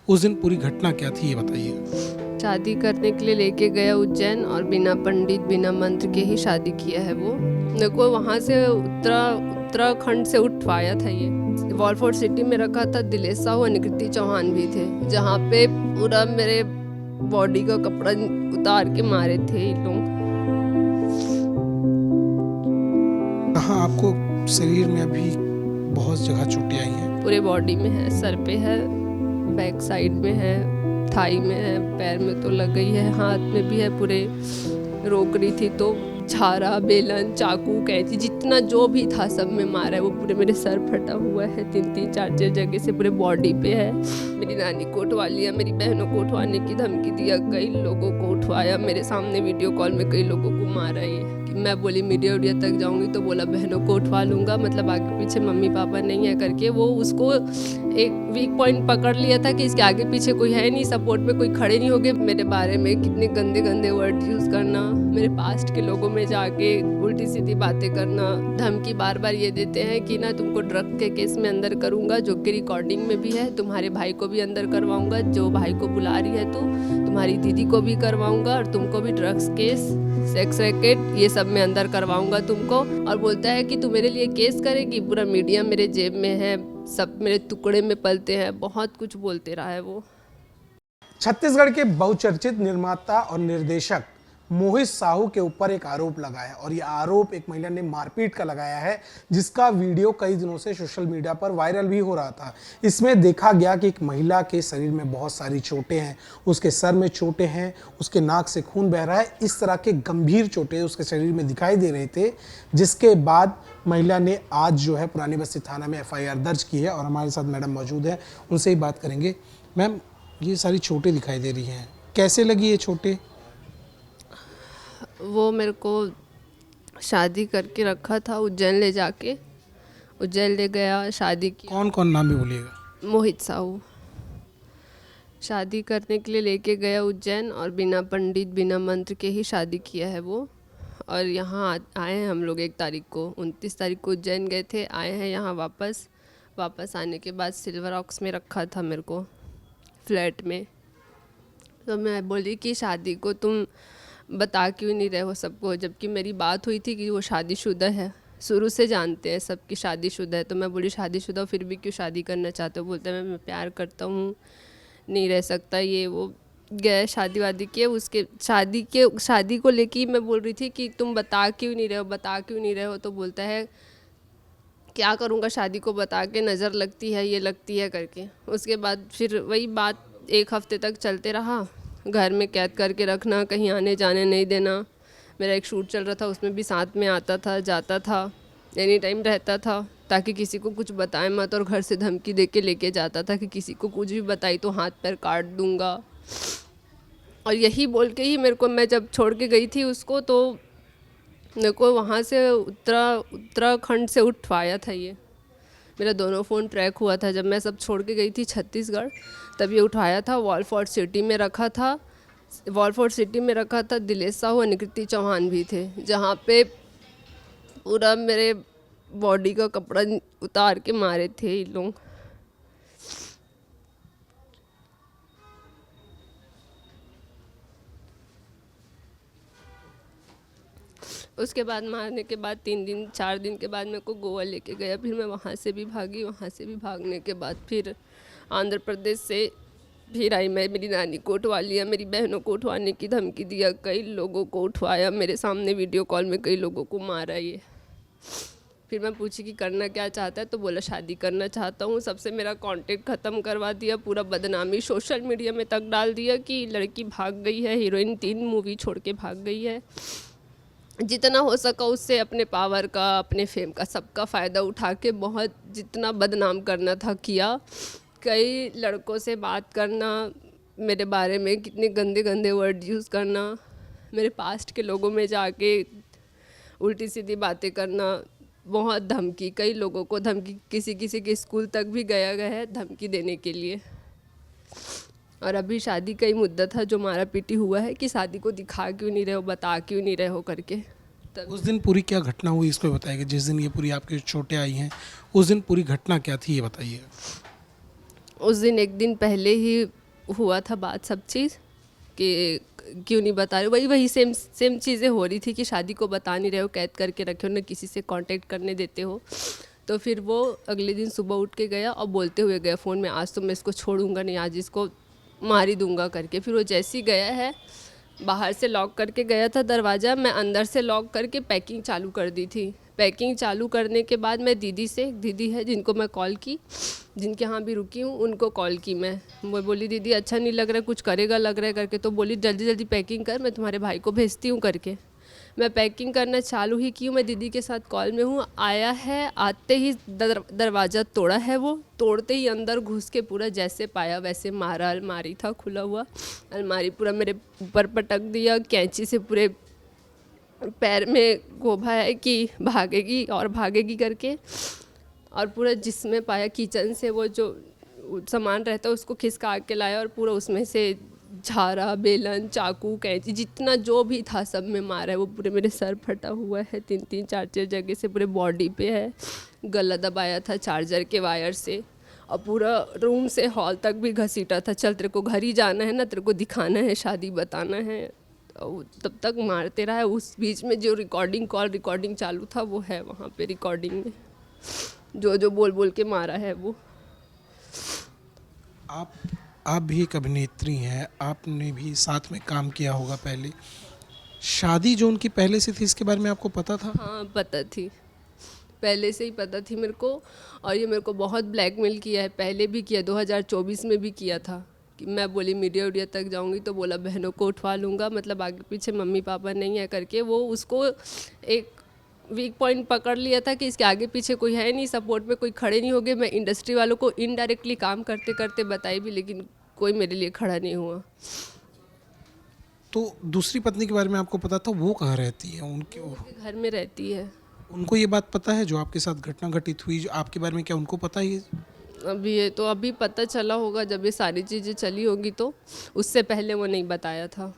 उस दिन पूरी घटना क्या थी ये बताइए। शादी करने के लिए लेके गया उज्जैन और बिना पंडित बिना मंत्र के ही शादी किया है वो। मेरे को वहाँ से उत्तराखंड से उठवाया था ये। वॉलफोर्ड सिटी में रखा था, दिलेश साहू और निकृति चौहान भी थे, जहाँ पे पूरा मेरे बॉडी का कपड़ा उतार के मारे थे ये लोग। कहाँ आपको शरीर में अभी बहुत जगह चोटें आई हैं? पूरे बॉडी में है, सर पे है, बैक साइड में है, थाई में है, पैर में तो लग गई है, हाथ में भी है। पूरे रोक रही थी तो छारा, बेलन, चाकू, कैंची, जितना जो भी था सब में मारा है। वो पूरे मेरे सर फटा हुआ है, 3-3 4-4 जगह से पूरे बॉडी पे है। मेरी नानी को उठवा लिया, मेरी बहनों को उठवाने की धमकी दिया, कई लोगों को उठवाया, मेरे सामने वीडियो कॉल में कई लोगों को मारा। ये कि मैं बोली मीडिया तक जाऊंगी तो बोला बहनों को उठवा लूंगा, मतलब आगे पीछे मम्मी पापा नहीं है करके। वो उसको एक वीक पॉइंट पकड़ लिया था कि इसके आगे पीछे कोई है नहीं, सपोर्ट में कोई खड़े नहीं होगे। मेरे बारे में कितने गंदे गंदे वर्ड यूज़ करना, मेरे पास्ट के लोगों में जाके उल्टी सीधी बातें करना, धमकी बार बार ये देते हैं कि ना तुमको ड्रग के केस में अंदर करूँगा, जो कि रिकॉर्डिंग में भी है, तुम्हारे भाई को भी अंदर करवाऊँगा, जो भाई को बुला रही है तुम्हारी दीदी को भी करवाऊँगा, और तुमको भी ड्रग्स केस, सेक्स रैकेट, ये सब में अंदर करवाऊँगा तुमको। और बोलता है कि तू मेरे लिए केस करेगी, पूरा मीडिया मेरे जेब में है, सब मेरे टुकड़े में पलते हैं, बहुत कुछ बोलते रहा है वो। छत्तीसगढ़ के बहुचर्चित निर्माता और निर्देशक मोहित साहू के ऊपर एक आरोप लगा है और यह आरोप एक महिला ने मारपीट का लगाया है, जिसका वीडियो कई दिनों से सोशल मीडिया पर वायरल भी हो रहा था। इसमें देखा गया कि एक महिला के शरीर में बहुत सारी चोटें हैं, उसके सर में चोटें हैं, उसके नाक से खून बह रहा है, इस तरह के गंभीर चोटें उसके शरीर में दिखाई दे रहे थे। जिसके बाद महिला ने आज जो है पुरानी बस्ती थाना में FIR दर्ज की है और हमारे साथ मैडम मौजूद है, उनसे ही बात करेंगे। मैम, ये सारी चोटें दिखाई दे रही हैं, कैसे लगी ये चोटें? वो मेरे को शादी करके रखा था, उज्जैन ले जाके, उज्जैन ले गया, शादी की। कौन कौन नाम भी बोलिएगा। मोहित साहू शादी करने के लिए लेके गया उज्जैन और बिना पंडित बिना मंत्र के ही शादी किया है वो। और यहाँ आए हैं हम लोग 1 तारीख को, 29 तारीख को उज्जैन गए थे, आए हैं यहाँ वापस आने के बाद सिल्वर ऑक्स में रखा था मेरे को फ्लैट में। तो मैं बोली कि शादी को तुम बता क्यों नहीं रहे हो सबको, जबकि मेरी बात हुई थी कि वो शादीशुदा है, शुरू से जानते हैं सब कि शादीशुदा है। तो मैं बोली शादीशुदा फिर भी क्यों शादी करना चाहते हो? बोलते हैं मैं प्यार करता हूँ, नहीं रह सकता, ये वो। गए शादी वादी किए, उसके शादी को लेके ही मैं बोल रही थी कि तुम बता क्यों नहीं रहे हो। तो बोलता है क्या करूँगा, शादी को बता के नज़र लगती है, ये लगती है करके। उसके बाद फिर वही बात 1 हफ्ते तक चलते रहा, घर में कैद करके रखना, कहीं आने जाने नहीं देना। मेरा एक शूट चल रहा था, उसमें भी साथ में आता था, जाता था, एनी टाइम रहता था, ताकि किसी को कुछ बताए मत, और घर से धमकी दे के लेके जाता था कि किसी को कुछ भी बताई तो हाथ पैर काट दूंगा। और यही बोल के ही मेरे को, मैं जब छोड़ के गई थी उसको, तो मेरे को वहाँ से उत्तराखंड से उठवाया था ये। मेरा दोनों फ़ोन ट्रैक हुआ था, जब मैं सब छोड़ के गई थी छत्तीसगढ़, तब ये उठाया था। वॉलफोर्ड सिटी में रखा था, दिलेश साहू और निकृति चौहान भी थे, जहाँ पे पूरा मेरे बॉडी का कपड़ा उतार के मारे थे ये लोग। उसके बाद मारने के बाद 4 दिन के बाद मेरे को गोवा लेके गया, फिर मैं वहाँ से भी भागी, वहाँ से भी भागने के बाद फिर आंध्र प्रदेश से फिर आई। मैं मेरी नानी को उठवा लिया, मेरी बहनों को उठवाने की धमकी दिया, कई लोगों को उठवाया, मेरे सामने वीडियो कॉल में कई लोगों को मारा ये। फिर मैं पूछी कि करना क्या चाहता है, तो बोला शादी करना चाहता हूँ। सबसे मेरा कांटेक्ट ख़त्म करवा दिया, पूरा बदनामी सोशल मीडिया में तक डाल दिया कि लड़की भाग गई है, हीरोइन 3 मूवी छोड़ के भाग गई है। जितना हो सका उससे अपने पावर का, अपने फेम का, सबका फ़ायदा उठा के बहुत जितना बदनाम करना था किया। कई लड़कों से बात करना, मेरे बारे में कितने गंदे गंदे वर्ड यूज़ करना, मेरे पास्ट के लोगों में जाके उल्टी सीधी बातें करना, बहुत धमकी, कई लोगों को धमकी, किसी के स्कूल तक भी गया है धमकी देने के लिए। और अभी शादी का ही मुद्दा था जो मारा पीटी हुआ है कि शादी को दिखा क्यों नहीं रहे हो, बता क्यों नहीं रहे हो करके। उस दिन पूरी क्या घटना हुई इसको बताइए, जिस दिन ये पूरी आपकी चोटें आई हैं, उस दिन पूरी घटना क्या थी ये बताइए। उस दिन एक दिन पहले ही हुआ था बात सब चीज़ कि क्यों नहीं बता रहे, वही वही सेम सेम चीज़ें हो रही थी कि शादी को बता नहीं रहे हो, कैद करके रखे हो, न किसी से कांटेक्ट करने देते हो। तो फिर वो अगले दिन सुबह उठ के गया और बोलते हुए गया फ़ोन में, आज तो मैं इसको छोड़ूंगा नहीं, आज इसको मार ही दूंगा करके। फिर वो जैसे ही गया है, बाहर से लॉक करके गया था दरवाज़ा, मैं अंदर से लॉक करके पैकिंग चालू कर दी थी। पैकिंग चालू करने के बाद मैं दीदी से, एक दीदी है जिनको मैं कॉल की, जिनके यहाँ भी रुकी हूँ, उनको कॉल की मैं। वो बोली दीदी अच्छा नहीं लग रहा है, कुछ करेगा लग रहा है करके, तो बोली जल्दी जल्दी पैकिंग कर, मैं तुम्हारे भाई को भेजती हूँ करके। मैं पैकिंग करना चालू ही की हूँ, मैं दीदी के साथ कॉल में हूँ। आया है, आते ही दरवाज़ा तोड़ा है, वो तोड़ते ही अंदर घुस के पूरा जैसे पाया वैसे मारा। अलमारी था खुला हुआ, अलमारी पूरा मेरे ऊपर पटक दिया, कैंची से पूरे पैर में गोभा है कि भागेगी और भागेगी करके। और पूरा जिसमें पाया किचन से वो जो सामान रहता है उसको खिसका के लाया और पूरा उसमें से झारा, बेलन, चाकू, कैंची, जितना जो भी था सब में मारा है। वो पूरे मेरे सर फटा हुआ है, 3-3 4-4 जगह से, पूरे बॉडी पे है। गला दबाया था चार्जर के वायर से और पूरा रूम से हॉल तक भी घसीटा था। चल तेरे को घर ही जाना है ना, तेरे को दिखाना है, शादी बताना है। तब तक मारते रहा है। उस बीच में जो रिकॉर्डिंग चालू था वो है वहाँ पे रिकॉर्डिंग में, जो जो बोल बोल के मारा है वो। आप भी एक अभिनेत्री हैं, आपने भी साथ में काम किया होगा पहले। शादी जो उनकी पहले से थी, इसके बारे में आपको पता था? हाँ पता थी, पहले से ही पता थी मेरे को। और ये मेरे को बहुत ब्लैकमेल किया है, पहले भी किया, 2024 में भी किया था कि मैं बोली मीडिया उडिया तक जाऊंगी तो बोला बहनों को उठवा लूँगा, मतलब आगे पीछे मम्मी पापा नहीं है करके। वो उसको एक वीक पॉइंट पकड़ लिया था कि इसके आगे पीछे कोई है नहीं, सपोर्ट में कोई खड़े नहीं हो गए। मैं इंडस्ट्री वालों को इनडायरेक्टली काम करते करते बताई भी, लेकिन कोई मेरे लिए खड़ा नहीं हुआ। तो दूसरी पत्नी के बारे में आपको पता था, वो कहाँ रहती है? उनके घर में रहती है। उनको ये बात पता है जो आपके साथ घटना घटित हुई, जो आपके बारे में, क्या उनको पता है? अभी ये तो अभी पता चला होगा जब ये सारी चीज़ें चली होगी, तो उससे पहले वो नहीं बताया था।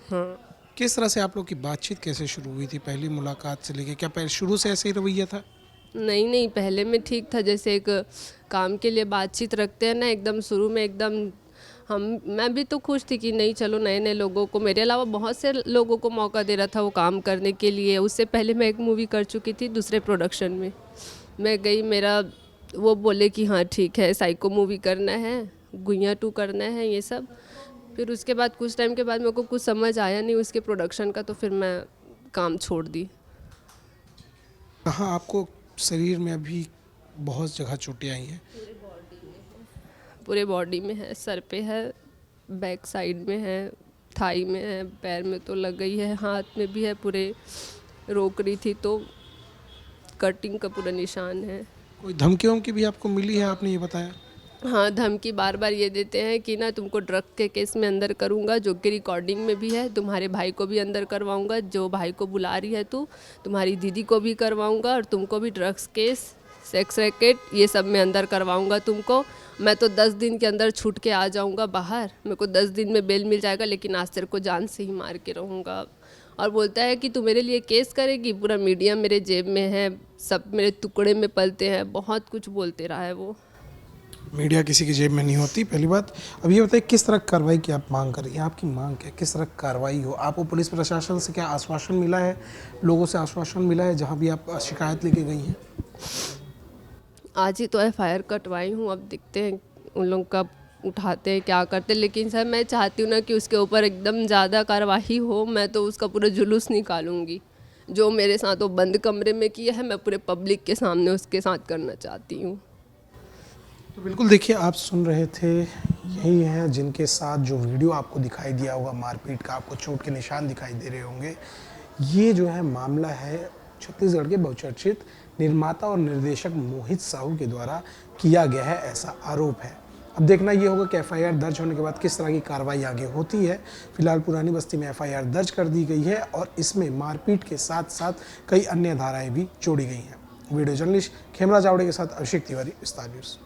हाँ। किस तरह से आप लोग की बातचीत कैसे शुरू हुई थी? पहली मुलाकात से लेके, क्या पहले शुरू से ऐसे ही रवैया था? नहीं, पहले में ठीक था, जैसे एक काम के लिए बातचीत रखते हैं ना, एकदम शुरू में एकदम मैं भी तो खुश थी कि नहीं चलो नए नए लोगों को, मेरे अलावा बहुत से लोगों को मौका दे रहा था वो काम करने के लिए। उससे पहले मैं एक मूवी कर चुकी थी दूसरे प्रोडक्शन में, मैं गई, मेरा वो बोले कि हाँ ठीक है साइको मूवी करना है, गुइया 2 करना है, ये सब। फिर उसके बाद कुछ टाइम के बाद मेरे को कुछ समझ आया नहीं उसके प्रोडक्शन का, तो फिर मैं काम छोड़ दी। कहाँ आपको शरीर में अभी बहुत जगह चोटें आई हैं? पूरे बॉडी में है, सर पे है, बैक साइड में है, थाई में है, पैर में तो लग गई है, हाथ में भी है, पूरे रोक रही थी तो कटिंग का पूरा निशान है। कोई धमकियों की भी आपको मिली है, आपने ये बताया? हाँ, धमकी बार बार ये देते हैं कि ना तुमको ड्रग के केस में अंदर करूँगा, जो कि रिकॉर्डिंग में भी है, तुम्हारे भाई को भी अंदर करवाऊँगा, जो भाई को बुला रही है तू, तुम्हारी दीदी को भी करवाऊँगा, और तुमको भी ड्रग्स केस, सेक्स रैकेट, ये सब में अंदर करवाऊँगा तुमको। मैं तो 10 दिन के अंदर छूट के आ जाऊँगा बाहर, मेरे को 10 दिन में बेल मिल जाएगा, लेकिन आज तेरे को जान से ही मार के रहूँगा। और बोलता है कि तू मेरे लिए केस करेगी, पूरा मीडिया मेरे जेब में है, सब मेरे टुकड़े में पलते हैं, बहुत कुछ बोलते रहा है वो। मीडिया किसी की जेब में नहीं होती, पहली बात। अब ये बताइए किस तरह कार्रवाई की आप मांग कर रही हैं? आपकी मांग क्या है? किस तरह कार्रवाई हो? आपको पुलिस प्रशासन से क्या आश्वासन मिला है, लोगों से आश्वासन मिला है जहाँ भी आप शिकायत लेके गई हैं? आज ही तो FIR कटवाई हूँ, अब देखते हैं उन लोग कब उठाते हैं, क्या करते हैं। लेकिन सर मैं चाहती हूँ ना कि उसके ऊपर एकदम ज़्यादा कार्रवाई हो, मैं तो उसका पूरा जुलूस निकालूंगी। जो मेरे साथ वो बंद कमरे में किया है, मैं पूरे पब्लिक के सामने उसके साथ करना चाहती हूँ। तो बिल्कुल देखिए, आप सुन रहे थे, यही है जिनके साथ जो वीडियो आपको दिखाई दिया होगा मारपीट का, आपको चोट के निशान दिखाई दे रहे होंगे। ये जो है मामला है छत्तीसगढ़ के बहुचर्चित निर्माता और निर्देशक मोहित साहू के द्वारा किया गया है, ऐसा आरोप है। अब देखना ये होगा कि FIR दर्ज होने के बाद किस तरह की कार्रवाई आगे होती है। फिलहाल पुरानी बस्ती में FIR दर्ज कर दी गई है और इसमें मारपीट के साथ साथ कई अन्य धाराएं भी जोड़ी गई हैं। वीडियो जर्नलिस्ट खेमराज आवड़े के साथ अभिषेक तिवारी, विस्तार न्यूज़।